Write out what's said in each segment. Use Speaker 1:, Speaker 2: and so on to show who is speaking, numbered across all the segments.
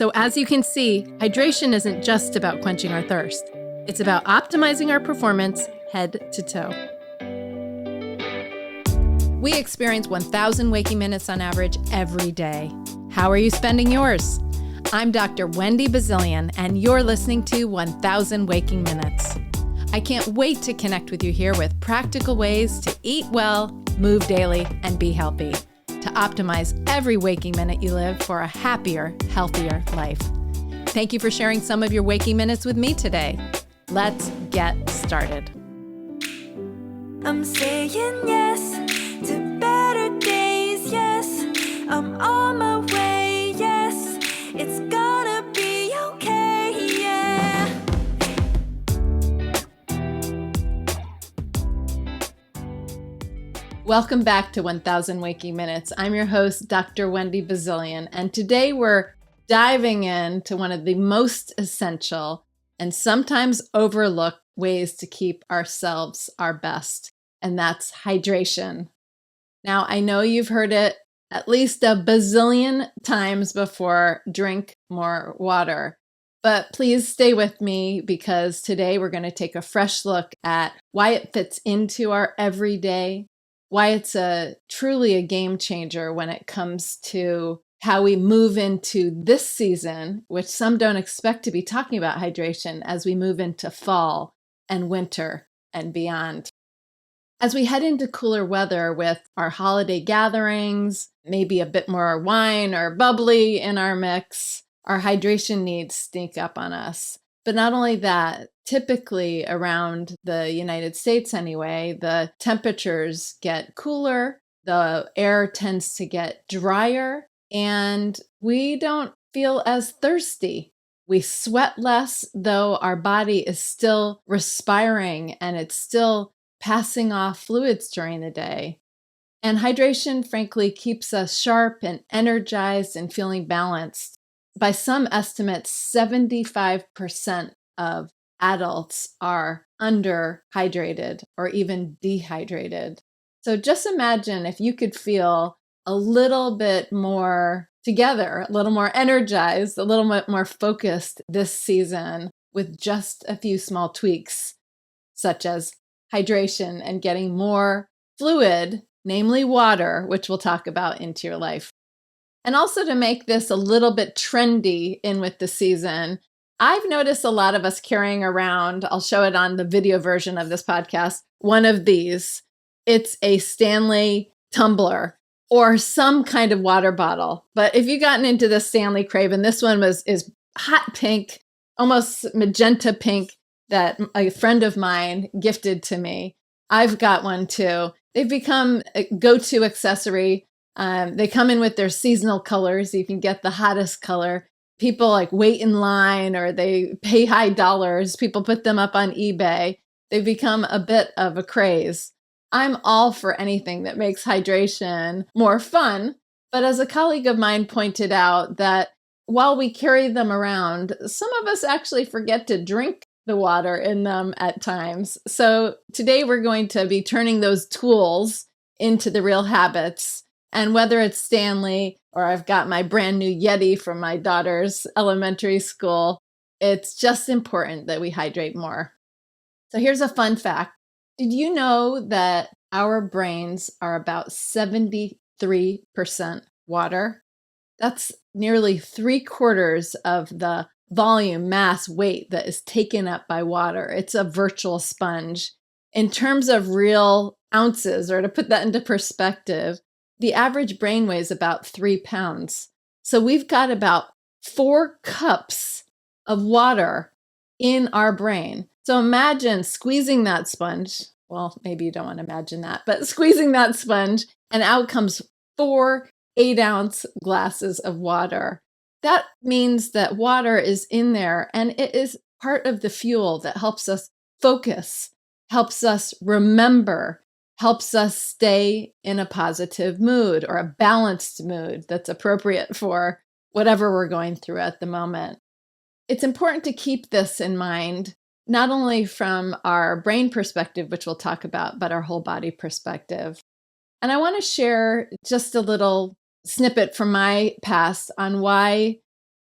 Speaker 1: So as you can see, hydration isn't just about quenching our thirst. It's about optimizing our performance head to toe. We experience 1,000 waking minutes on average every day. How are you spending yours? I'm Dr. Wendy Bazilian, and you're listening to 1,000 Waking Minutes. I can't wait to connect with you here with practical ways to eat well, move daily, and be healthy, to optimize every waking minute you live for a happier, healthier life. Thank you for sharing some of your waking minutes with me today. Let's get started.
Speaker 2: I'm saying yes to better days, yes. I'm on my way, yes. It's gonna be okay, yeah.
Speaker 1: Welcome back to 1,000 Waking Minutes. I'm your host, Dr. Wendy Bazilian, and today we're diving into one of the most essential and sometimes overlooked ways to keep ourselves our best, and that's hydration. Now, I know you've heard it at least a bazillion times before, drink more water. But please stay with me because today we're going to take a fresh look at why it fits into our everyday, why it's truly a game changer when it comes to how we move into this season, which some don't expect to be talking about hydration as we move into fall and winter and beyond. As we head into cooler weather with our holiday gatherings, maybe a bit more wine or bubbly in our mix, our hydration needs sneak up on us. But not only that, typically around the United States anyway, the temperatures get cooler, the air tends to get drier, and we don't feel as thirsty. We sweat less, though our body is still respiring and it's still passing off fluids during the day. And hydration, frankly, keeps us sharp and energized and feeling balanced. By some estimates, 75% of adults are underhydrated or even dehydrated. So just imagine if you could feel a little bit more together, a little more energized, a little bit more focused this season with just a few small tweaks, such as hydration and getting more fluid, namely water, which we'll talk about, into your life. And also to make this a little bit trendy in with the season, I've noticed a lot of us carrying around, I'll show it on the video version of this podcast, one of these. It's a Stanley tumbler or some kind of water bottle. But if you've gotten into the Stanley crave, and this one is hot pink, almost magenta pink, that a friend of mine gifted to me. I've got one too. They've become a go-to accessory. They come in with their seasonal colors. You can get the hottest color. People wait in line or they pay high dollars. People put them up on eBay. They've become a bit of a craze. I'm all for anything that makes hydration more fun. But as a colleague of mine pointed out, that while we carry them around, some of us actually forget to drink the water in them at times. So today we're going to be turning those tools into the real habits. And whether it's Stanley or I've got my brand new Yeti from my daughter's elementary school, it's just important that we hydrate more. So here's a fun fact. Did you know that our brains are about 73% water? That's nearly 3/4 of the volume, mass, weight that is taken up by water. It's a virtual sponge. In terms of real ounces, or to put that into perspective, the average brain weighs about 3 pounds. So we've got about 4 cups of water in our brain. So imagine squeezing that sponge. Well, maybe you don't want to imagine that, but squeezing that sponge and out comes 4 8-ounce glasses of water. That means that water is in there and it is part of the fuel that helps us focus, helps us remember, helps us stay in a positive mood or a balanced mood that's appropriate for whatever we're going through at the moment. It's important to keep this in mind, not only from our brain perspective, which we'll talk about, but our whole body perspective. And I want to share just a little snippet from my past on why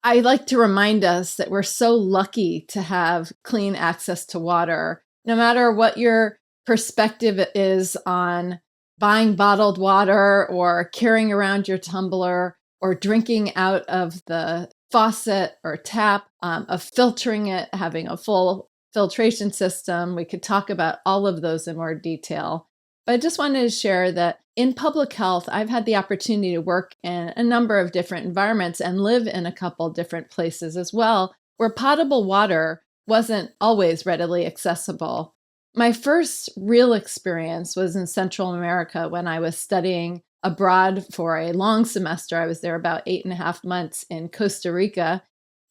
Speaker 1: I like to remind us that we're so lucky to have clean access to water, no matter what your perspective is on buying bottled water or carrying around your tumbler or drinking out of the faucet or tap, of filtering it, having a full filtration system. We could talk about all of those in more detail. But I just wanted to share that in public health, I've had the opportunity to work in a number of different environments and live in a couple different places as well, where potable water wasn't always readily accessible. My first real experience was in Central America when I was studying abroad for a long semester. I was there about 8.5 months in Costa Rica,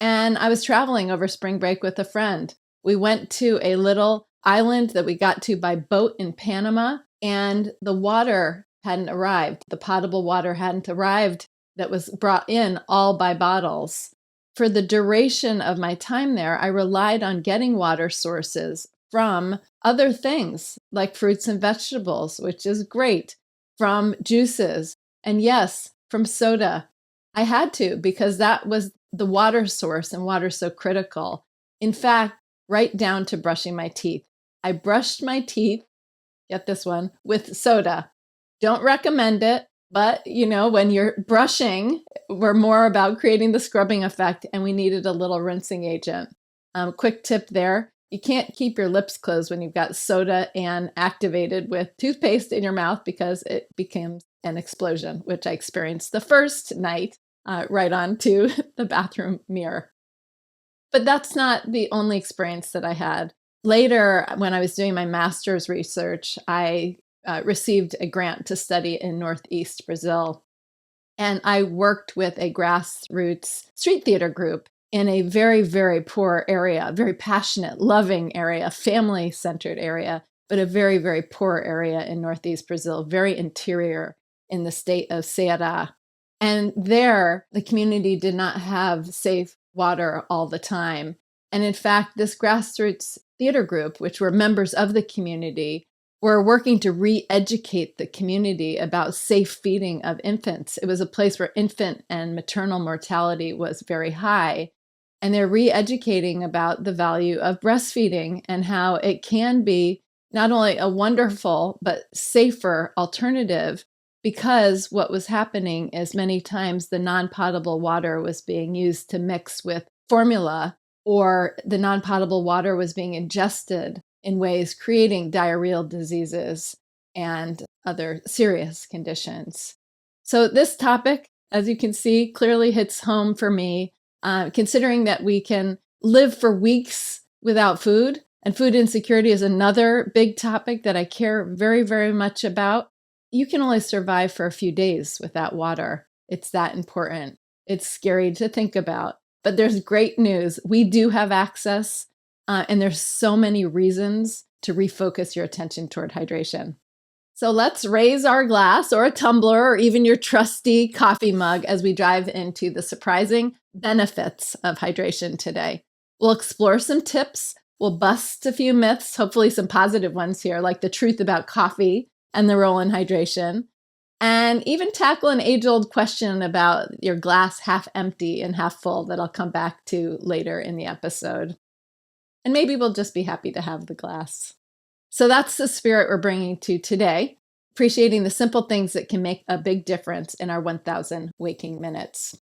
Speaker 1: and I was traveling over spring break with a friend. We went to a little island that we got to by boat in Panama, and the water hadn't arrived. The potable water hadn't arrived that was brought in all by bottles. For the duration of my time there, I relied on getting water sources from other things like fruits and vegetables, which is great, from juices, and yes, from soda. I had to because that was the water source, and water's so critical. In fact, right down to brushing my teeth. I brushed my teeth, get this one, with soda. Don't recommend it, but when you're brushing, we're more about creating the scrubbing effect, and we needed a little rinsing agent. Quick tip there. You can't keep your lips closed when you've got soda and activated with toothpaste in your mouth because it becomes an explosion, which I experienced the first night right onto the bathroom mirror. But that's not the only experience that I had. Later, when I was doing my master's research, I received a grant to study in Northeast Brazil. And I worked with a grassroots street theater group in a very, very poor area, very passionate, loving area, family-centered area, but a very, very poor area in Northeast Brazil, very interior in the state of Ceará. And there, the community did not have safe water all the time. And in fact, this grassroots theater group, which were members of the community, were working to re-educate the community about safe feeding of infants. It was a place where infant and maternal mortality was very high. And they're re-educating about the value of breastfeeding and how it can be not only a wonderful, but safer alternative, because what was happening is many times the non-potable water was being used to mix with formula, or the non-potable water was being ingested in ways creating diarrheal diseases and other serious conditions. So this topic, as you can see, clearly hits home for me, considering that we can live for weeks without food, and food insecurity is another big topic that I care very, very much about. You can only survive for a few days without water. It's that important. It's scary to think about, but there's great news. We do have access, and there's so many reasons to refocus your attention toward hydration. So let's raise our glass or a tumbler or even your trusty coffee mug as we dive into the surprising benefits of hydration today. We'll explore some tips. We'll bust a few myths, hopefully some positive ones here, like the truth about coffee and the role in hydration, and even tackle an age-old question about your glass half empty and half full that I'll come back to later in the episode. And maybe we'll just be happy to have the glass. So that's the spirit we're bringing to today, appreciating the simple things that can make a big difference in our 1,000 waking minutes.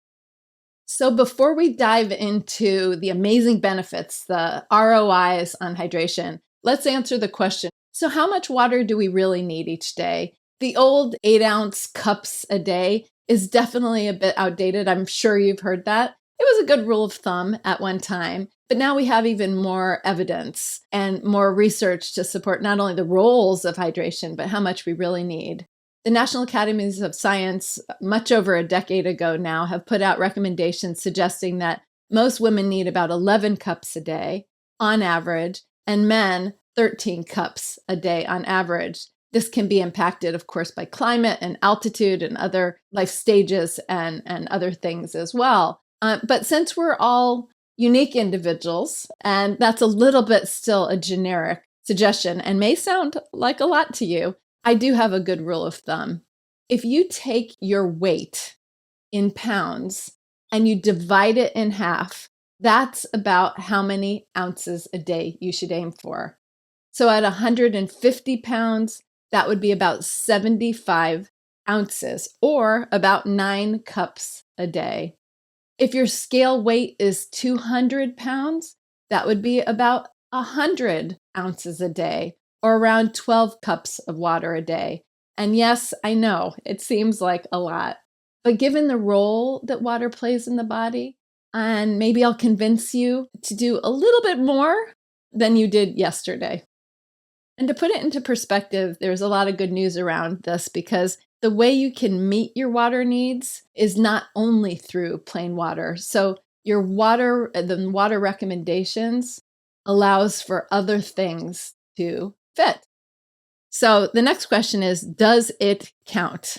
Speaker 1: So before we dive into the amazing benefits, the ROIs on hydration, let's answer the question. So how much water do we really need each day? The old 8-ounce cups a day is definitely a bit outdated. I'm sure you've heard that. It was a good rule of thumb at one time, but now we have even more evidence and more research to support not only the roles of hydration, but how much we really need. The National Academies of Science, much over a decade ago now, have put out recommendations suggesting that most women need about 11 cups a day on average, and men 13 cups a day on average. This can be impacted, of course, by climate and altitude and other life stages and other things as well. But since we're all unique individuals, and that's a little bit still a generic suggestion and may sound like a lot to you, I do have a good rule of thumb. If you take your weight in pounds and you divide it in half, that's about how many ounces a day you should aim for. So at 150 pounds, that would be about 75 ounces, or about 9 cups a day. If your scale weight is 200 pounds, that would be about 100 ounces a day, or around 12 cups of water a day. And yes, I know it seems like a lot, but given the role that water plays in the body, and maybe I'll convince you to do a little bit more than you did yesterday. And to put it into perspective, there's a lot of good news around this, because the way you can meet your water needs is not only through plain water. So your the water recommendations allows for other things to fit. So the next question is, does it count?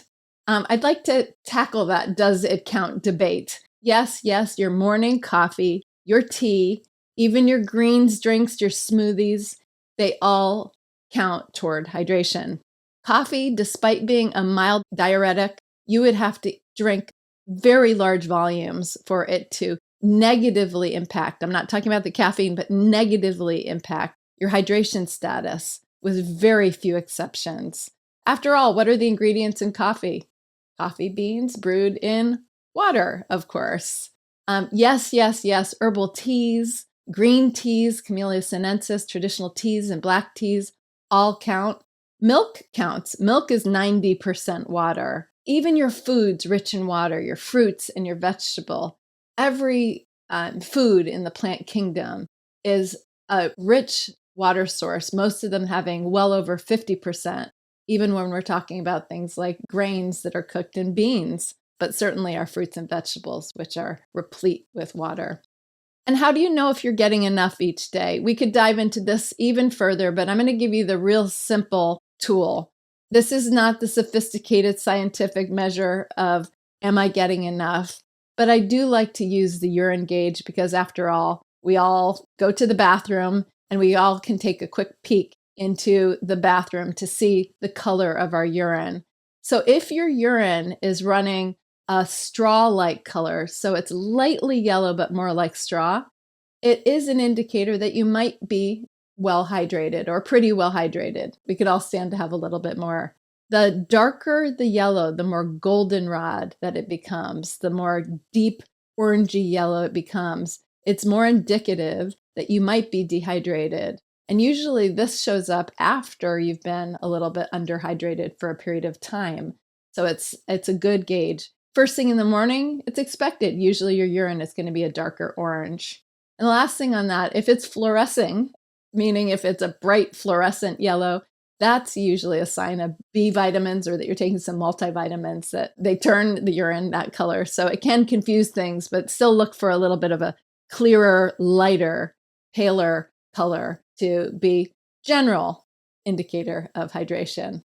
Speaker 1: I'd like to tackle that does it count debate. Yes, your morning coffee, your tea, even your greens drinks, your smoothies, they all count toward hydration. Coffee, despite being a mild diuretic, you would have to drink very large volumes for it to negatively impact. I'm not talking about the caffeine, but negatively impact your hydration status, with very few exceptions. After all, what are the ingredients in coffee? Coffee beans brewed in water, of course. Yes, herbal teas, green teas, Camellia sinensis, traditional teas, and black teas all count. Milk counts. Milk is 90% water. Even your foods rich in water, your fruits and your vegetable, every food in the plant kingdom is a rich water source, most of them having well over 50%, even when we're talking about things like grains that are cooked in beans, but certainly our fruits and vegetables, which are replete with water. And how do you know if you're getting enough each day? We could dive into this even further, but I'm going to give you the real simple tool. This is not the sophisticated scientific measure of, am I getting enough? But I do like to use the urine gauge, because after all, we all go to the bathroom and we all can take a quick peek into the bathroom to see the color of our urine. So if your urine is running a straw-like color, so it's lightly yellow but more like straw, it is an indicator that you might be well hydrated, or pretty well hydrated. We could all stand to have a little bit more. The darker the yellow, the more goldenrod that it becomes, the more deep orangey yellow it becomes. It's more indicative that you might be dehydrated. And usually this shows up after you've been a little bit underhydrated for a period of time. So it's a good gauge. First thing in the morning, it's expected. Usually your urine is going to be a darker orange. And the last thing on that, if it's fluorescing, meaning if it's a bright fluorescent yellow, that's usually a sign of B vitamins, or that you're taking some multivitamins that they turn the urine that color. So it can confuse things, but still look for a little bit of a clearer, lighter, paler color to be general indicator of hydration.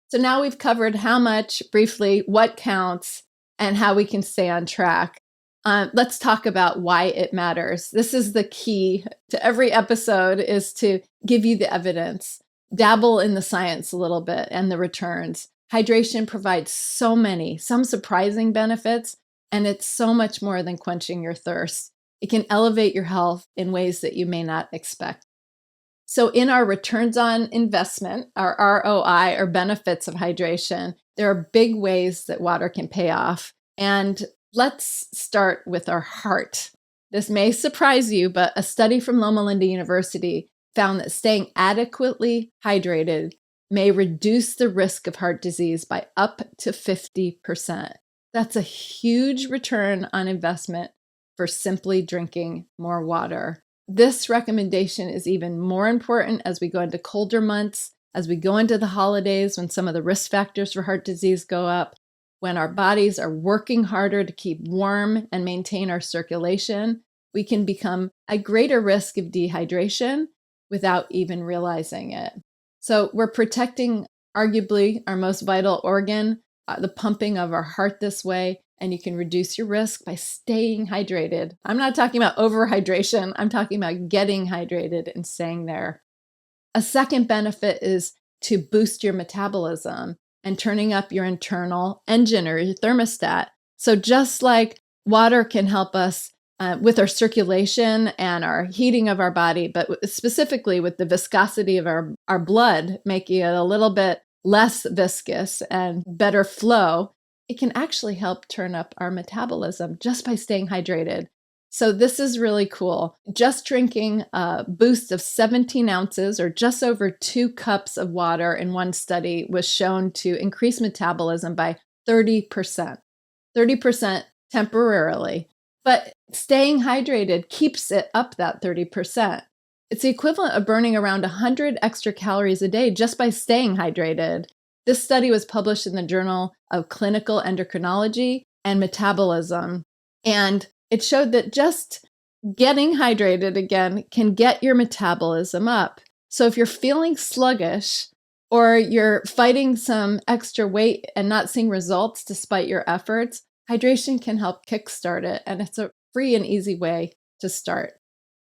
Speaker 1: So now we've covered how much, briefly, what counts, and how we can stay on track. Let's talk about why it matters. This is the key to every episode, is to give you the evidence, dabble in the science a little bit and the returns. Hydration provides some surprising benefits, and it's so much more than quenching your thirst. It can elevate your health in ways that you may not expect. So in our returns on investment, our ROI, or benefits of hydration, there are big ways that water can pay off. And let's start with our heart. This may surprise you, but a study from Loma Linda University found that staying adequately hydrated may reduce the risk of heart disease by up to 50%. That's a huge return on investment for simply drinking more water. This recommendation is even more important as we go into colder months, as we go into the holidays, when some of the risk factors for heart disease go up, when our bodies are working harder to keep warm and maintain our circulation. We can become at greater risk of dehydration without even realizing it. So we're protecting arguably our most vital organ, the pumping of our heart, this way, and you can reduce your risk by staying hydrated. I'm not talking about overhydration. I'm talking about getting hydrated and staying there. A second benefit is to boost your metabolism and turning up your internal engine, or your thermostat. So just like Water can help us with our circulation and our heating of our body, but specifically with the viscosity of our blood, making it a little bit less viscous and better flow. It can actually help turn up our metabolism just by staying hydrated. So this is really cool. Just drinking a boost of 17 ounces or just over 2 cups of water in one study was shown to increase metabolism by 30%. 30% temporarily. But staying hydrated keeps it up that 30%. It's the equivalent of burning around 100 extra calories a day just by staying hydrated. This study was published in the Journal of Clinical Endocrinology and Metabolism, and it showed that just getting hydrated again can get your metabolism up. So if you're feeling sluggish or you're fighting some extra weight and not seeing results despite your efforts, hydration can help kickstart it, and it's a free and easy way to start.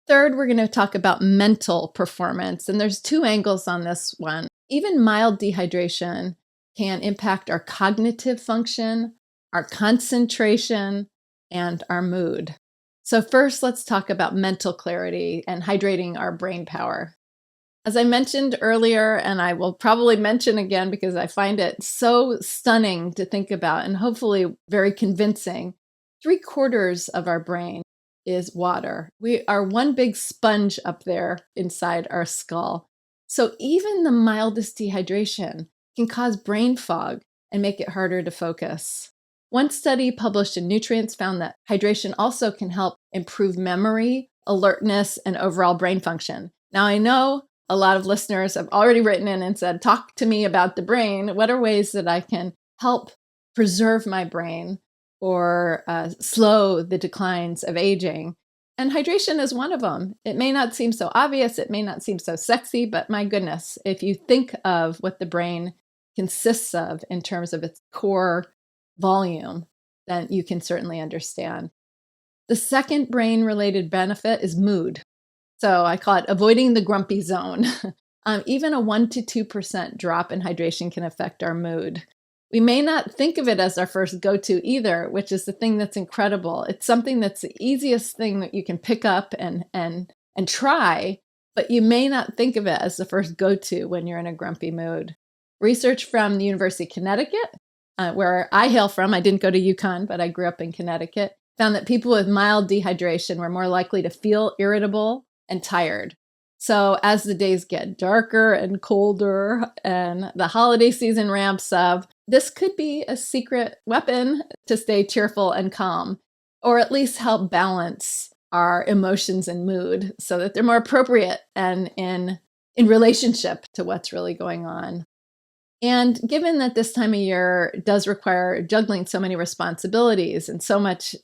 Speaker 1: Third, we're going to talk about mental performance, and there's 2 angles on this one. Even mild dehydration can impact our cognitive function, our concentration, and our mood. So first, let's talk about mental clarity and hydrating our brain power. As I mentioned earlier, and I will probably mention again because I find it so stunning to think about and hopefully very convincing, 3/4 of our brain is water. We are one big sponge up there inside our skull. So even the mildest dehydration can cause brain fog and make it harder to focus. One study published in Nutrients found that hydration also can help improve memory, alertness, and overall brain function. Now, I know a lot of listeners have already written in and said, talk to me about the brain. What are ways that I can help preserve my brain or slow the declines of aging? And hydration is one of them. It may not seem so obvious, it may not seem so sexy, but my goodness, if you think of what the brain consists of in terms of its core volume, then you can certainly understand. The second brain-related benefit is mood. So I call it avoiding the grumpy zone. Even a 1 to 2% drop in hydration can affect our mood. We may not think of it as our first go-to either, which is the thing that's incredible. It's something that's the easiest thing that you can pick up and try, but you may not think of it as the first go-to when you're in a grumpy mood. Research from the University of Connecticut, where I hail from, I didn't go to UConn, but I grew up in Connecticut, found that people with mild dehydration were more likely to feel irritable and tired. So as the days get darker and colder and the holiday season ramps up, this could be a secret weapon to stay cheerful and calm, or at least help balance our emotions and mood so that they're more appropriate and in relationship to what's really going on. And given that this time of year does require juggling so many responsibilities and so much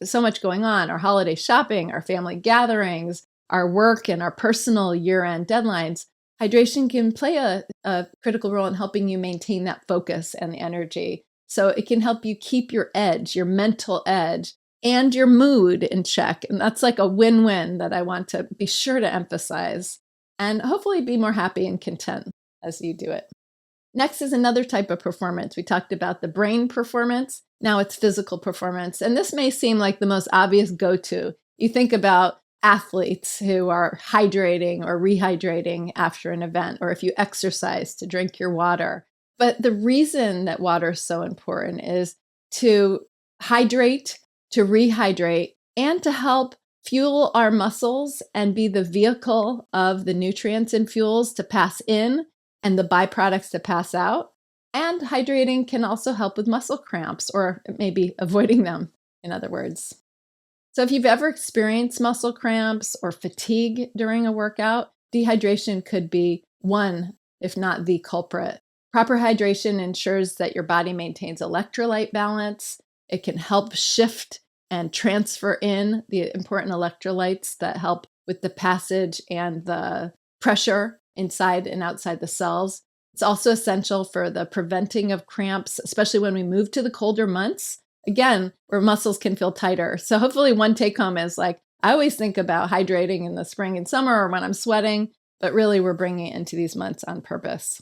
Speaker 1: going on, our holiday shopping, our family gatherings, our work, and our personal year-end deadlines, hydration can play a critical role in helping you maintain that focus and the energy. So it can help you keep your edge, your mental edge, and your mood in check. And that's like a win-win that I want to be sure to emphasize and hopefully be more happy and content as you do it. Next is another type of performance. We talked about the brain performance. Now it's physical performance. And this may seem like the most obvious go-to. You think about athletes who are hydrating or rehydrating after an event, or if you exercise to drink your water. But the reason that water is so important is to hydrate, to rehydrate, and to help fuel our muscles and be the vehicle of the nutrients and fuels to pass in and the byproducts to pass out. And hydrating can also help with muscle cramps, or maybe avoiding them, in other words. So if you've ever experienced muscle cramps or fatigue during a workout, dehydration could be one, if not the culprit. Proper hydration ensures that your body maintains electrolyte balance. It can help shift and transfer in the important electrolytes that help with the passage and the pressure inside and outside the cells. It's also essential for the preventing of cramps, especially when we move to the colder months. Again, where muscles can feel tighter. So hopefully one take home is like, I always think about hydrating in the spring and summer or when I'm sweating, but really we're bringing it into these months on purpose.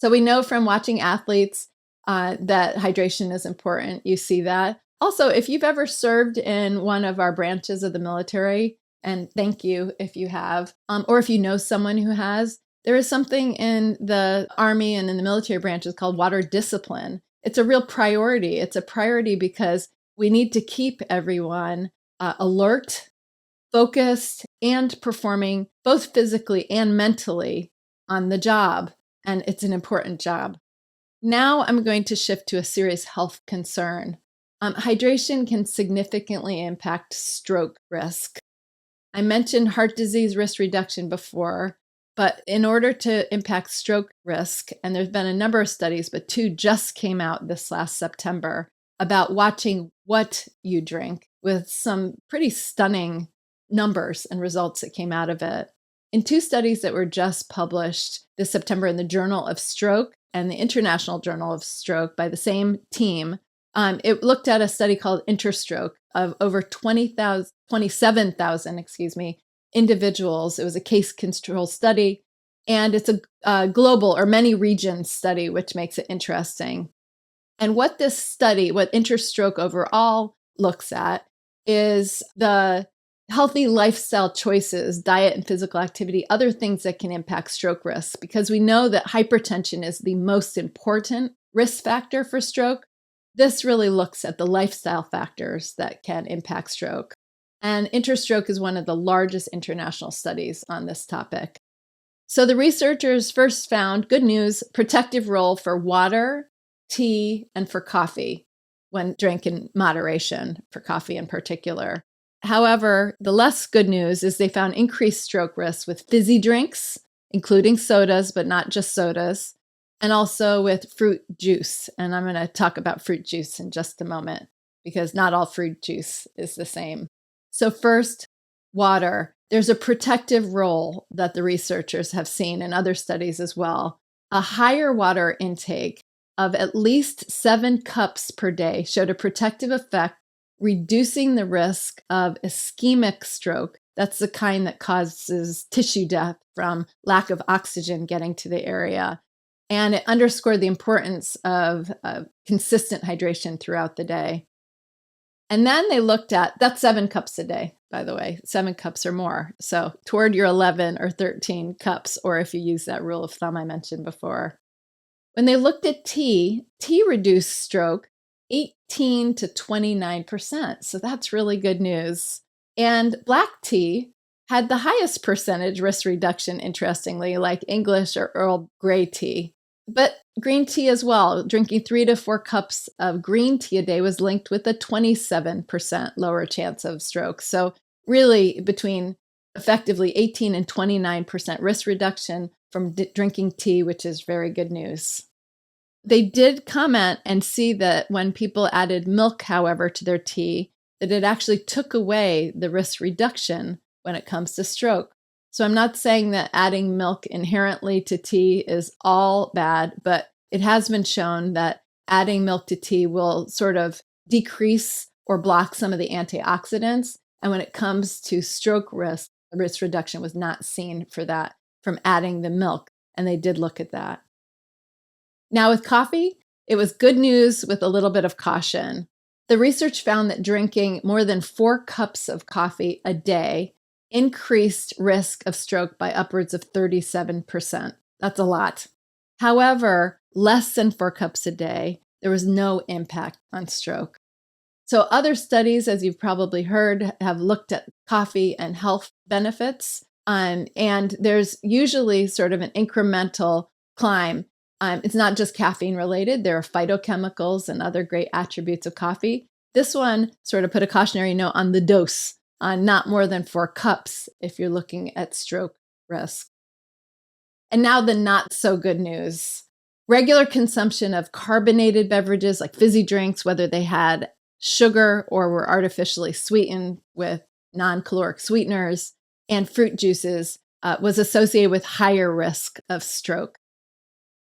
Speaker 1: So we know from watching athletes that hydration is important. You see that. Also, if you've ever served in one of our branches of the military, and thank you if you have, or if you know someone who has, there is something in the Army and in the military branches called water discipline. It's a real priority. It's a priority because we need to keep everyone alert, focused, and performing both physically and mentally on the job. And it's an important job. Now I'm going to shift to a serious health concern. Hydration can significantly impact stroke risk. I mentioned heart disease risk reduction before, but in order to impact stroke risk, and there's been a number of studies, but 2 just came out this last September about watching what you drink, with some pretty stunning numbers and results that came out of it. In 2 studies that were just published this September in the Journal of Stroke and the International Journal of Stroke by the same team, it looked at a study called Interstroke of over 27,000, individuals. It was a case control study, and it's a global or many regions study, which makes it interesting. And what this study, what Interstroke overall looks at, is the healthy lifestyle choices, diet and physical activity, other things that can impact stroke risk, because we know that hypertension is the most important risk factor for stroke. This really looks at the lifestyle factors that can impact stroke. And Interstroke is one of the largest international studies on this topic. So the researchers first found, good news, protective role for water, tea, and for coffee when drank in moderation, for coffee in particular. However, the less good news is they found increased stroke risk with fizzy drinks, including sodas, but not just sodas, and also with fruit juice. And I'm going to talk about fruit juice in just a moment, because not all fruit juice is the same. So first, water. There's a protective role that the researchers have seen in other studies as well. A higher water intake of at least 7 cups per day showed a protective effect, reducing the risk of ischemic stroke. That's the kind that causes tissue death from lack of oxygen getting to the area. And it underscored the importance of consistent hydration throughout the day. And then they looked at, that's 7 cups a day, by the way, 7 cups or more. So toward your 11 or 13 cups, or if you use that rule of thumb I mentioned before. When they looked at tea reduced stroke 18 to 29%. So that's really good news. And black tea had the highest percentage risk reduction, interestingly, like English or Earl Grey tea. But green tea as well, drinking 3 to 4 cups of green tea a day was linked with a 27% lower chance of stroke. So really between effectively 18 and 29% risk reduction from drinking tea, which is very good news. They did comment and see that when people added milk, however, to their tea, that it actually took away the risk reduction when it comes to stroke. So I'm not saying that adding milk inherently to tea is all bad, but it has been shown that adding milk to tea will sort of decrease or block some of the antioxidants. And when it comes to stroke risk, the risk reduction was not seen for that from adding the milk. And they did look at that. Now with coffee, it was good news with a little bit of caution. The research found that drinking more than 4 cups of coffee a day increased risk of stroke by upwards of 37%. That's a lot. However, less than 4 cups a day, there was no impact on stroke. So other studies, as you've probably heard, have looked at coffee and health benefits. And there's usually sort of an incremental climb. It's not just caffeine related. There are phytochemicals and other great attributes of coffee. This one sort of put a cautionary note on the dose, on not more than 4 cups if you're looking at stroke risk. And now the not so good news. Regular consumption of carbonated beverages like fizzy drinks, whether they had sugar or were artificially sweetened with non-caloric sweeteners, and fruit juices was associated with higher risk of stroke.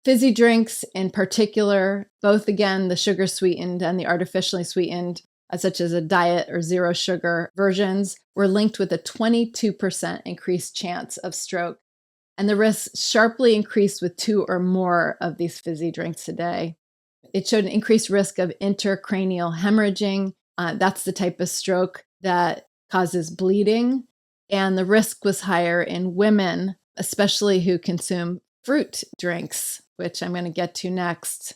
Speaker 1: Fizzy drinks in particular, both again, the sugar sweetened and the artificially sweetened, such as a diet or zero sugar versions, were linked with a 22% increased chance of stroke. And the risk sharply increased with 2 or more of these fizzy drinks a day. It showed an increased risk of intracranial hemorrhaging That's the type of stroke that causes bleeding. And the risk was higher in women, especially who consume fruit drinks, which I'm going to get to next.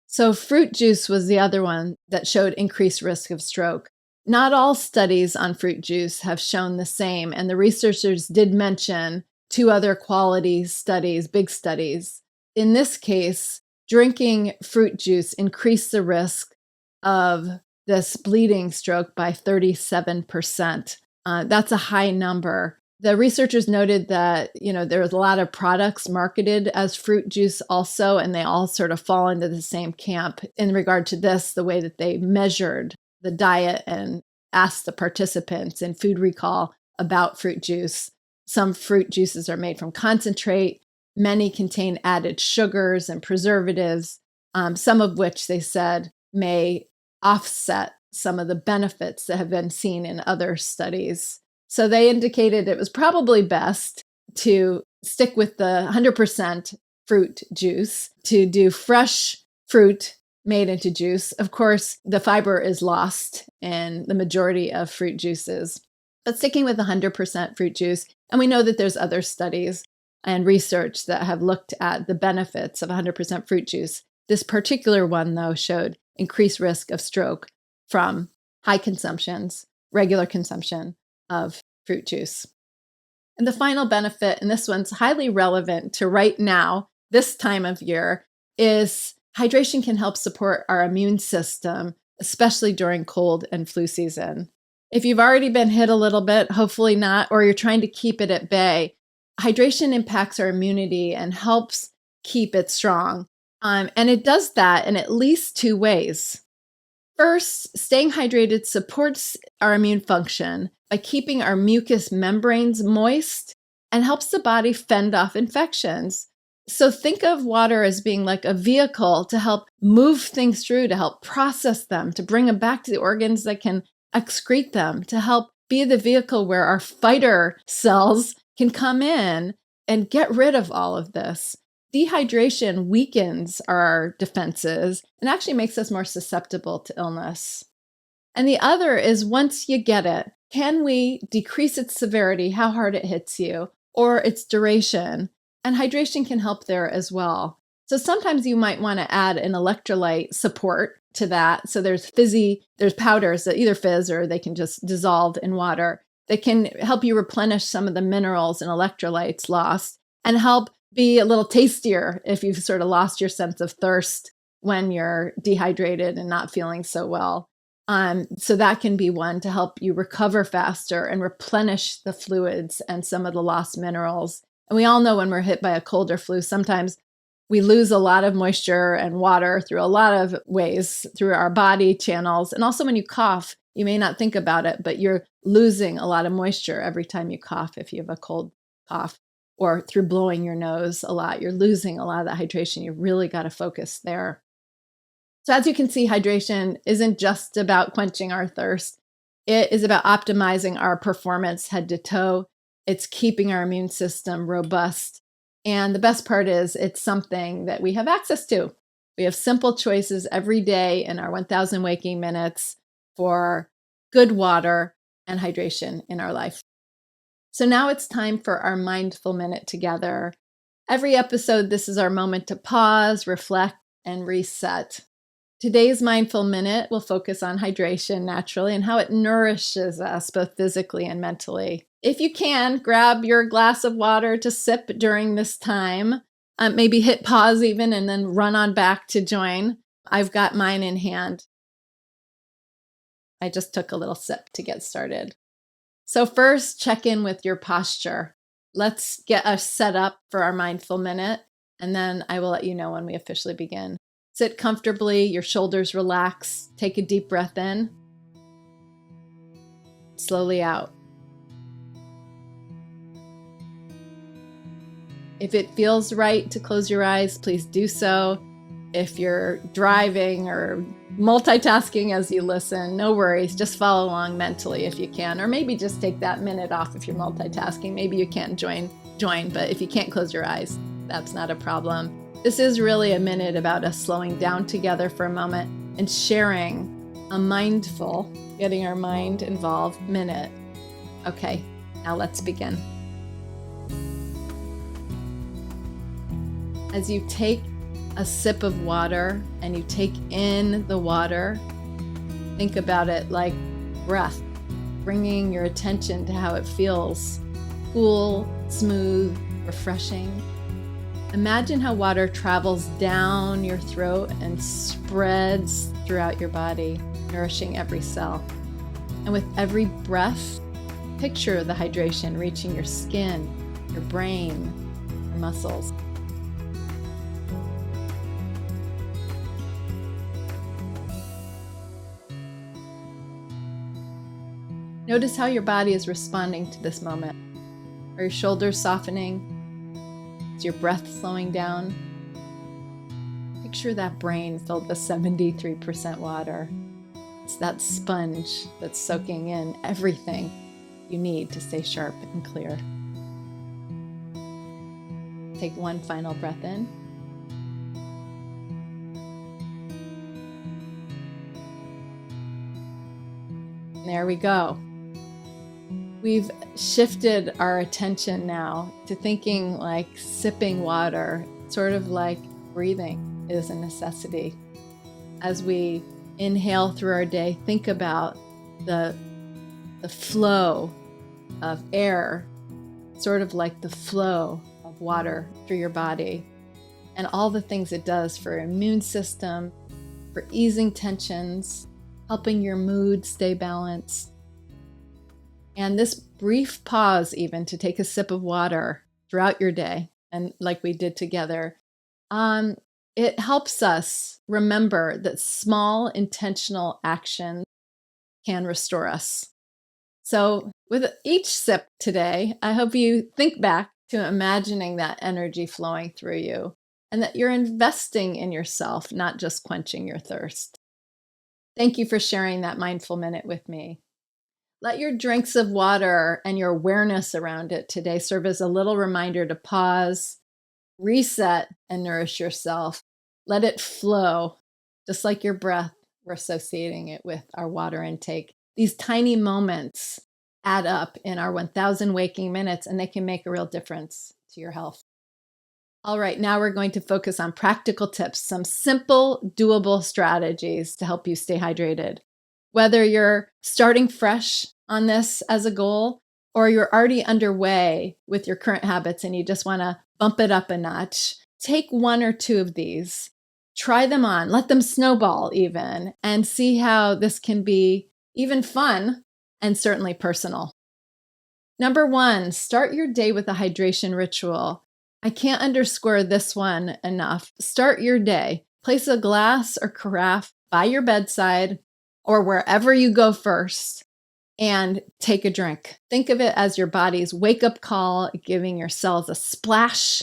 Speaker 1: So fruit juice was the other one that showed increased risk of stroke. Not all studies on fruit juice have shown the same, and the researchers did mention 2 other quality studies, big studies. In this case, drinking fruit juice increased the risk of this bleeding stroke by 37%. That's a high number. The researchers noted that, there was a lot of products marketed as fruit juice also, and they all sort of fall into the same camp in regard to this, the way that they measured the diet and asked the participants in food recall about fruit juice. Some fruit juices are made from concentrate. Many contain added sugars and preservatives, some of which they said may offset some of the benefits that have been seen in other studies. So they indicated it was probably best to stick with the 100% fruit juice, to do fresh fruit made into juice. Of course, the fiber is lost in the majority of fruit juices, but sticking with 100% fruit juice. And we know that there's other studies and research that have looked at the benefits of 100% fruit juice. This particular one, though, showed increased risk of stroke from high consumptions, regular consumption of fruit juice. And the final benefit, and this one's highly relevant to right now, this time of year, is hydration can help support our immune system, especially during cold and flu season. If you've already been hit a little bit, hopefully not, or you're trying to keep it at bay, hydration impacts our immunity and helps keep it strong. And it does that in at least 2 ways. First, staying hydrated supports our immune function by keeping our mucous membranes moist and helps the body fend off infections. So think of water as being like a vehicle to help move things through, to help process them, to bring them back to the organs that can excrete them, to help be the vehicle where our fighter cells can come in and get rid of all of this. Dehydration weakens our defenses and actually makes us more susceptible to illness. And the other is, once you get it, can we decrease its severity, how hard it hits you, or its duration? And hydration can help there as well. So sometimes you might want to add an electrolyte support to that. So there's powders that either fizz or they can just dissolve in water that can help you replenish some of the minerals and electrolytes lost and help be a little tastier if you've sort of lost your sense of thirst when you're dehydrated and not feeling so well. So that can be one to help you recover faster and replenish the fluids and some of the lost minerals. And we all know when we're hit by a cold or flu, sometimes we lose a lot of moisture and water through a lot of ways, through our body channels. And also when you cough, you may not think about it, but you're losing a lot of moisture every time you cough if you have a cold cough. Or through blowing your nose a lot, you're losing a lot of that hydration. You've really got to focus there. So as you can see, hydration isn't just about quenching our thirst. It is about optimizing our performance head to toe. It's keeping our immune system robust. And the best part is it's something that we have access to. We have simple choices every day in our 1000 waking minutes for good water and hydration in our life. So now it's time for our mindful minute together. Every episode, this is our moment to pause, reflect, and reset. Today's mindful minute will focus on hydration naturally and how it nourishes us both physically and mentally. If you can, grab your glass of water to sip during this time. Maybe hit pause even and then run on back to join. I've got mine in hand. I just took a little sip to get started. So first, check in with your posture. Let's get us set up for our mindful minute, and then I will let you know when we officially begin. Sit comfortably, your shoulders relax. Take a deep breath in. Slowly out. If it feels right to close your eyes, please do so. If you're driving or multitasking as you listen, no worries. Just follow along mentally if you can. Or maybe just take that minute off if you're multitasking. Maybe you can't join, but if you can't close your eyes, that's not a problem. This is really a minute about us slowing down together for a moment and sharing a mindful, getting our mind involved minute. Okay, now let's begin. As you take a sip of water and you take in the water, think about it like breath, bringing your attention to how it feels, cool, smooth, refreshing. Imagine how water travels down your throat and spreads throughout your body, nourishing every cell. And with every breath, picture the hydration reaching your skin, your brain, your muscles. Notice how your body is responding to this moment. Are your shoulders softening? Is your breath slowing down? Picture that brain filled with 73% water. It's that sponge that's soaking in everything you need to stay sharp and clear. Take one final breath in. There we go. We've shifted our attention now to thinking like sipping water, sort of like breathing is a necessity. As we inhale through our day, think about the flow of air, sort of like the flow of water through your body, and all the things it does for your immune system, for easing tensions, helping your mood stay balanced. And this brief pause, even to take a sip of water throughout your day, and like we did together, it helps us remember that small intentional action can restore us. So with each sip today, I hope you think back to imagining that energy flowing through you and that you're investing in yourself, not just quenching your thirst. Thank you for sharing that mindful minute with me. Let your drinks of water and your awareness around it today serve as a little reminder to pause, reset, and nourish yourself. Let it flow, just like your breath. We're associating it with our water intake. These tiny moments add up in our 1,000 waking minutes, and they can make a real difference to your health. All right, now we're going to focus on practical tips, some simple, doable strategies to help you stay hydrated. Whether you're starting fresh on this as a goal, or you're already underway with your current habits and you just want to bump it up a notch, take one or two of these, try them on, let them snowball even, and see how this can be even fun and certainly personal. Number one, start your day with a hydration ritual. I can't underscore this one enough. Start your day. Place a glass or carafe by your bedside or wherever you go first and take a drink. Think of it as your body's wake-up call, giving your cells a splash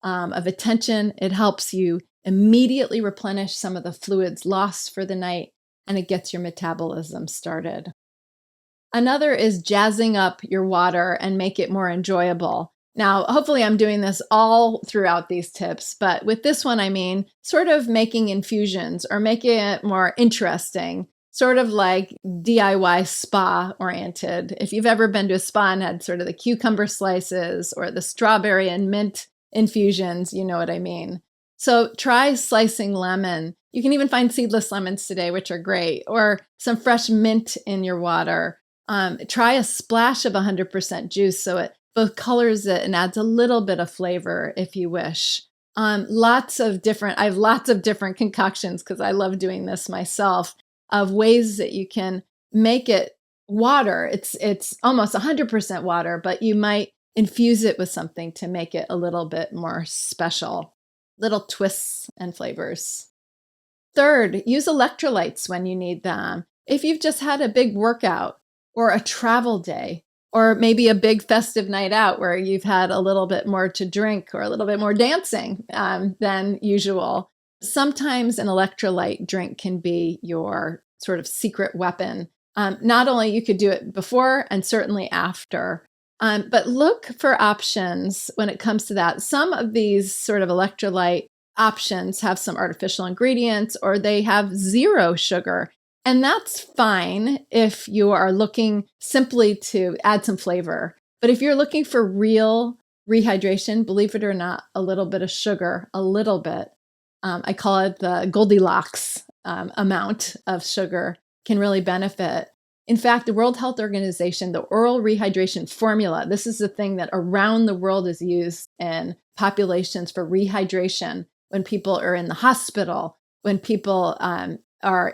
Speaker 1: of attention. It helps you immediately replenish some of the fluids lost for the night, and it gets your metabolism started. Another is jazzing up your water and make it more enjoyable. Now, hopefully I'm doing this all throughout these tips, but with this one, I mean, sort of making infusions or making it more interesting, sort of like DIY spa oriented. If you've ever been to a spa and had sort of the cucumber slices or the strawberry and mint infusions, you know what I mean. So try slicing lemon. You can even find seedless lemons today, which are great, or some fresh mint in your water. Try a splash of 100% juice so it both colors it and adds a little bit of flavor if you wish. I have lots of different concoctions because I love doing this myself, of ways that you can make it water. It's almost 100% water, but you might infuse it with something to make it a little bit more special, little twists and flavors. Third, use electrolytes when you need them. If you've just had a big workout or a travel day, or maybe a big festive night out where you've had a little bit more to drink or a little bit more dancing than usual, sometimes an electrolyte drink can be your sort of secret weapon. Not only you could do it before and certainly after, but look for options when it comes to that. Some of these sort of electrolyte options have some artificial ingredients or they have zero sugar. And that's fine if you are looking simply to add some flavor. But if you're looking for real rehydration, believe it or not, a little bit of sugar, a little bit, I call it the Goldilocks amount of sugar can really benefit. In fact, the World Health Organization, the oral rehydration formula, this is the thing that around the world is used in populations for rehydration when people are in the hospital, when people are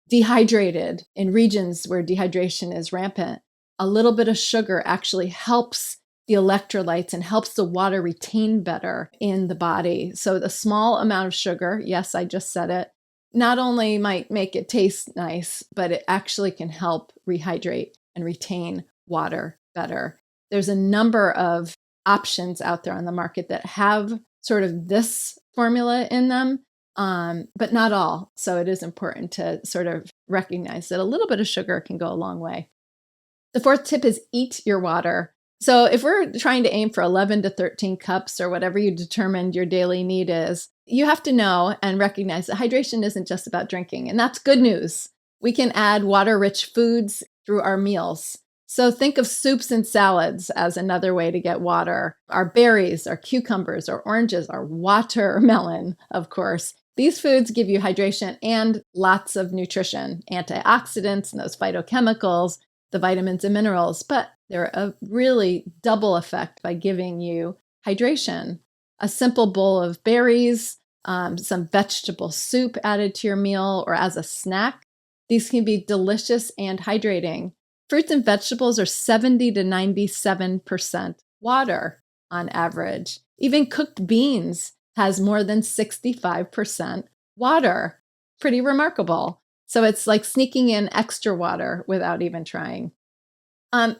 Speaker 1: dehydrated in regions where dehydration is rampant. A little bit of sugar actually helps the electrolytes and helps the water retain better in the body. So the small amount of sugar, yes, I just said it, not only might make it taste nice, but it actually can help rehydrate and retain water better. There's a number of options out there on the market that have sort of this formula in them, but not all. So it is important to sort of recognize that a little bit of sugar can go a long way. The fourth tip is eat your water. So if we're trying to aim for 11 to 13 cups or whatever you determined your daily need is, you have to know and recognize that hydration isn't just about drinking. And that's good news. We can add water-rich foods through our meals. So think of soups and salads as another way to get water. Our berries, our cucumbers, our oranges, our watermelon, of course. These foods give you hydration and lots of nutrition, antioxidants and those phytochemicals, the vitamins and minerals, but they're a really double effect by giving you hydration. A simple bowl of berries, some vegetable soup added to your meal or as a snack. These can be delicious and hydrating. Fruits and vegetables are 70 to 97% water on average. Even cooked beans has more than 65% water. Pretty remarkable. So it's like sneaking in extra water without even trying.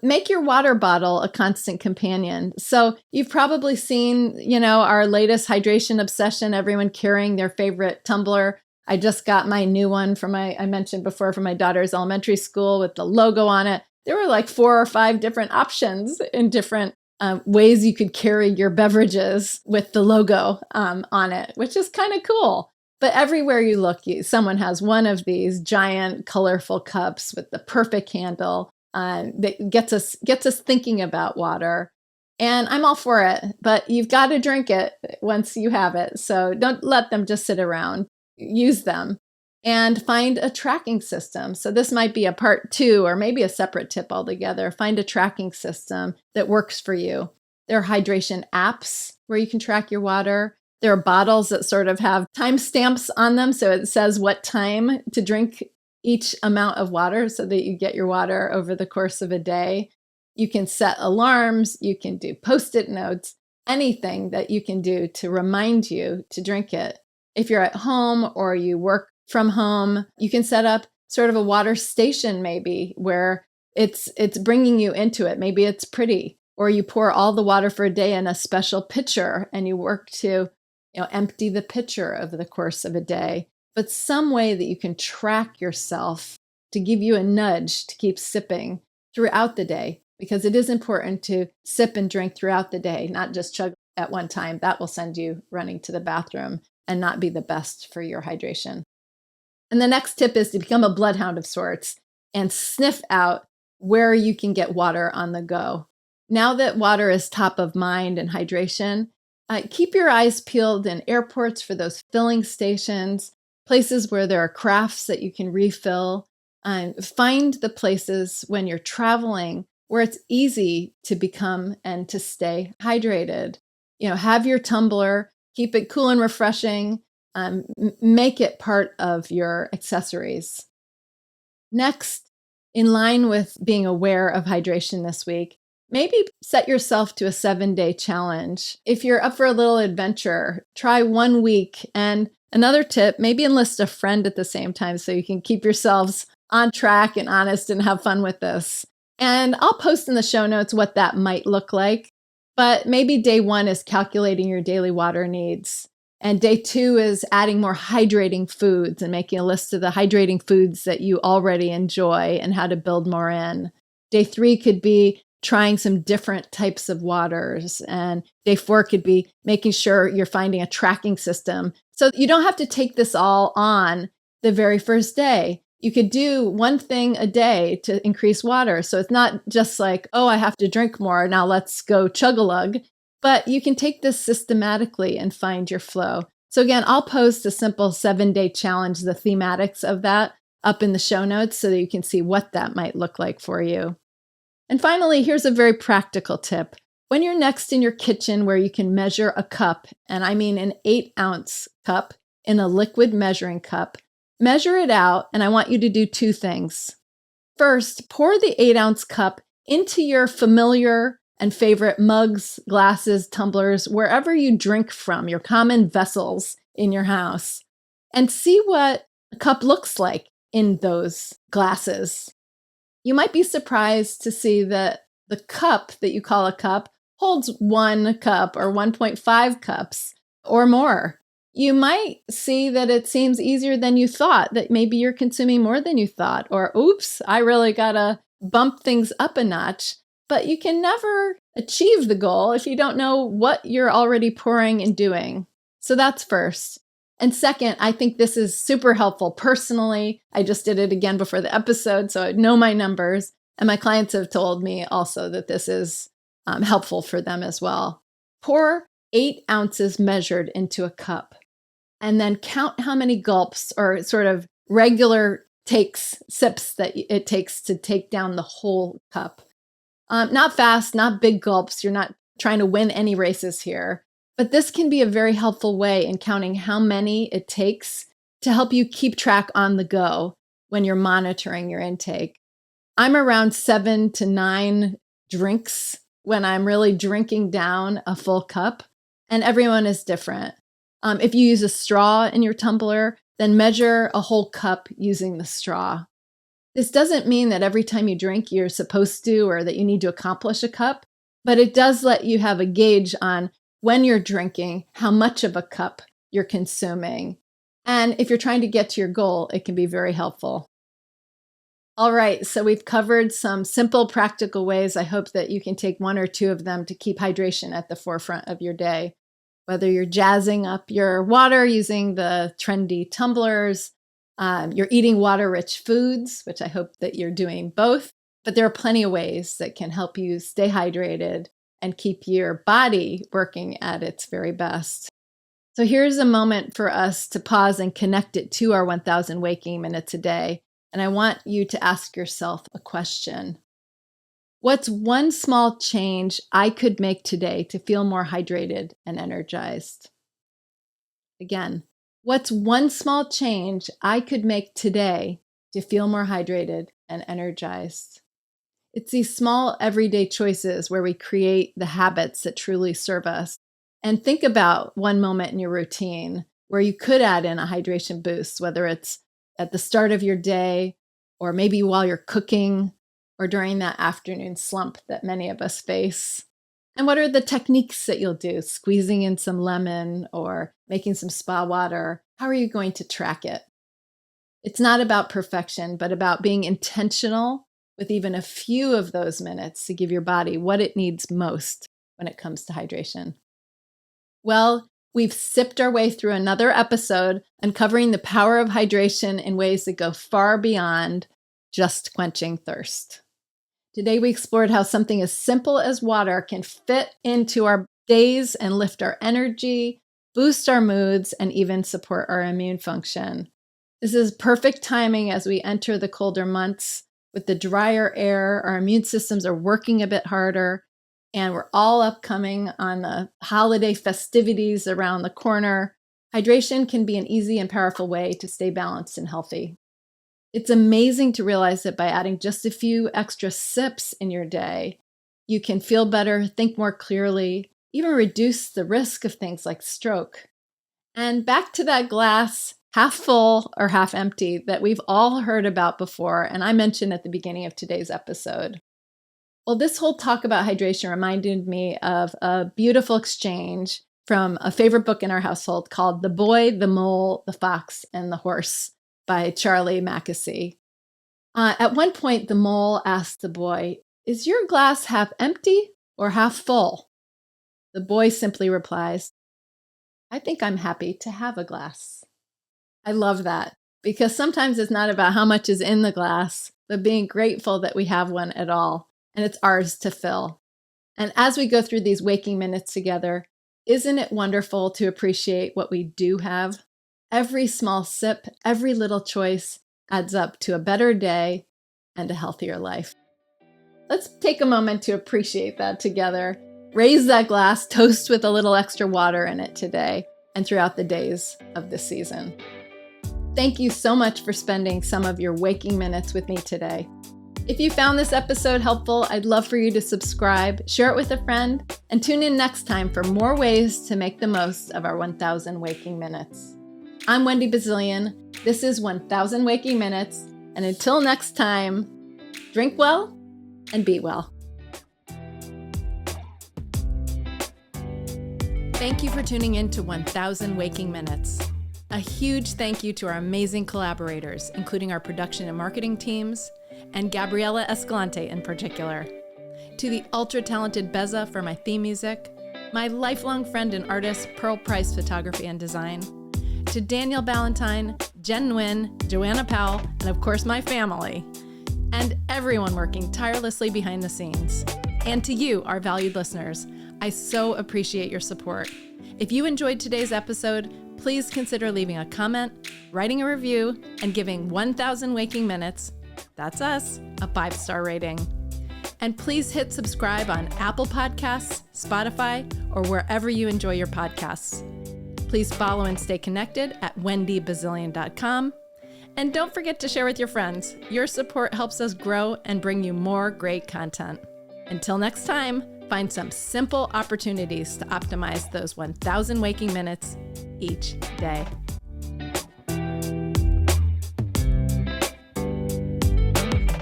Speaker 1: Make your water bottle a constant companion. So you've probably seen, our latest hydration obsession, everyone carrying their favorite tumbler. I just got my new one I mentioned before, from my daughter's elementary school with the logo on it. There were like 4 or 5 different options in different ways you could carry your beverages with the logo on it, which is kind of cool. But everywhere you look, someone has one of these giant, colorful cups with the perfect handle that gets us thinking about water. And I'm all for it, but you've got to drink it once you have it. So don't let them just sit around. Use them and find a tracking system. So this might be a part 2 or maybe a separate tip altogether. Find a tracking system that works for you. There are hydration apps where you can track your water. There are bottles that sort of have timestamps on them. So it says what time to drink each amount of water so that you get your water over the course of a day. You can set alarms. You can do Post-it notes, anything that you can do to remind you to drink it. If you're at home or you work from home, you can set up sort of a water station maybe where it's bringing you into it. Maybe it's pretty, or you pour all the water for a day in a special pitcher and you work to empty the pitcher over the course of a day. But some way that you can track yourself to give you a nudge to keep sipping throughout the day, because it is important to sip and drink throughout the day, not just chug at one time. That will send you running to the bathroom and not be the best for your hydration. And the next tip is to become a bloodhound of sorts and sniff out where you can get water on the go. Now that water is top of mind in hydration, keep your eyes peeled in airports for those filling stations, places where there are crafts that you can refill. Find the places when you're traveling where it's easy to become and to stay hydrated. Have your tumbler, keep it cool and refreshing. Make it part of your accessories. Next, in line with being aware of hydration this week, maybe set yourself to a 7-day challenge. If you're up for a little adventure, try 1 week. And another tip, maybe enlist a friend at the same time so you can keep yourselves on track and honest and have fun with this. And I'll post in the show notes what that might look like. But maybe day 1 is calculating your daily water needs. And day 2 is adding more hydrating foods and making a list of the hydrating foods that you already enjoy and how to build more in. Day 3 could be trying some different types of waters. And day 4 could be making sure you're finding a tracking system. So you don't have to take this all on the very first day. You could do one thing a day to increase water. So it's not just like, oh, I have to drink more. Now let's go chug-a-lug. But you can take this systematically and find your flow. So again, I'll post a simple 7-day challenge, the thematics of that, up in the show notes so that you can see what that might look like for you. And finally, here's a very practical tip. When you're next in your kitchen where you can measure a cup, and I mean an 8-ounce cup in a liquid measuring cup, measure it out, and I want you to do 2 things. First, pour the 8-ounce cup into your familiar and favorite mugs, glasses, tumblers, wherever you drink from, your common vessels in your house, and see what a cup looks like in those glasses. You might be surprised to see that the cup that you call a cup holds 1 cup or 1.5 cups or more. You might see that it seems easier than you thought, that maybe you're consuming more than you thought, or oops, I really gotta bump things up a notch. But you can never achieve the goal if you don't know what you're already pouring and doing. So that's first. And second, I think this is super helpful personally. I just did it again before the episode, so I know my numbers. And my clients have told me also that this is helpful for them as well. Pour 8 ounces measured into a cup, and then count how many gulps or sort of regular sips that it takes to take down the whole cup. Not fast, not big gulps. You're not trying to win any races here. But this can be a very helpful way in counting how many it takes to help you keep track on the go when you're monitoring your intake. I'm around 7 to 9 drinks when I'm really drinking down a full cup, and everyone is different. If you use a straw in your tumbler, then measure a whole cup using the straw. This doesn't mean that every time you drink, you're supposed to or that you need to accomplish a cup, but it does let you have a gauge on when you're drinking, how much of a cup you're consuming. And if you're trying to get to your goal, it can be very helpful. All right, so we've covered some simple, practical ways. I hope that you can take 1 or 2 of them to keep hydration at the forefront of your day. Whether you're jazzing up your water using the trendy tumblers, you're eating water-rich foods, which I hope that you're doing both. But there are plenty of ways that can help you stay hydrated and keep your body working at its very best. So here's a moment for us to pause and connect it to our 1,000 waking minutes a day. And I want you to ask yourself a question. What's one small change I could make today to feel more hydrated and energized? Again, what's one small change I could make today to feel more hydrated and energized? It's these small everyday choices where we create the habits that truly serve us. And think about one moment in your routine where you could add in a hydration boost, whether it's at the start of your day or maybe while you're cooking or during that afternoon slump that many of us face. And what are the techniques that you'll do? Squeezing in some lemon or making some spa water? How are you going to track it? It's not about perfection, but about being intentional with even a few of those minutes to give your body what it needs most when it comes to hydration. Well, we've sipped our way through another episode uncovering the power of hydration in ways that go far beyond just quenching thirst. Today, we explored how something as simple as water can fit into our days and lift our energy, boost our moods, and even support our immune function. This is perfect timing as we enter the colder months. With the drier air, our immune systems are working a bit harder, and we're all upcoming on the holiday festivities around the corner. Hydration can be an easy and powerful way to stay balanced and healthy. It's amazing to realize that by adding just a few extra sips in your day, you can feel better, think more clearly, even reduce the risk of things like stroke. And back to that glass, half full or half empty, that we've all heard about before, and I mentioned at the beginning of today's episode. Well, this whole talk about hydration reminded me of a beautiful exchange from a favorite book in our household called The Boy, the Mole, the Fox, and the Horse by Charlie Mackesy. At one point, the mole asked the boy, "Is your glass half empty or half full?" The boy simply replies, "I think I'm happy to have a glass." I love that. Because sometimes it's not about how much is in the glass, but being grateful that we have one at all, and it's ours to fill. And as we go through these waking minutes together, isn't it wonderful to appreciate what we do have? Every small sip, every little choice adds up to a better day and a healthier life. Let's take a moment to appreciate that together. Raise that glass, toast with a little extra water in it today and throughout the days of this season. Thank you so much for spending some of your waking minutes with me today. If you found this episode helpful, I'd love for you to subscribe, share it with a friend, and tune in next time for more ways to make the most of our 1,000 waking minutes. I'm Wendy Bazilian. This is 1,000 Waking Minutes, and until next time, drink well and be well. Thank you for tuning in to 1,000 Waking Minutes. A huge thank you to our amazing collaborators, including our production and marketing teams, and Gabriella Escalante in particular. To the ultra-talented Beza for my theme music, my lifelong friend and artist, Pearl Price Photography and Design, to Daniel Ballantyne, Jen Nguyen, Joanna Powell, and of course my family, and everyone working tirelessly behind the scenes. And to you, our valued listeners, I so appreciate your support. If you enjoyed today's episode, please consider leaving a comment, writing a review, and giving 1,000 Waking Minutes, that's us, a 5-star rating. And please hit subscribe on Apple Podcasts, Spotify, or wherever you enjoy your podcasts. Please follow and stay connected at wendybazilian.com. And don't forget to share with your friends. Your support helps us grow and bring you more great content. Until next time, find some simple opportunities to optimize those 1,000 waking minutes each day.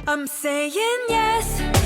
Speaker 2: I'm saying yes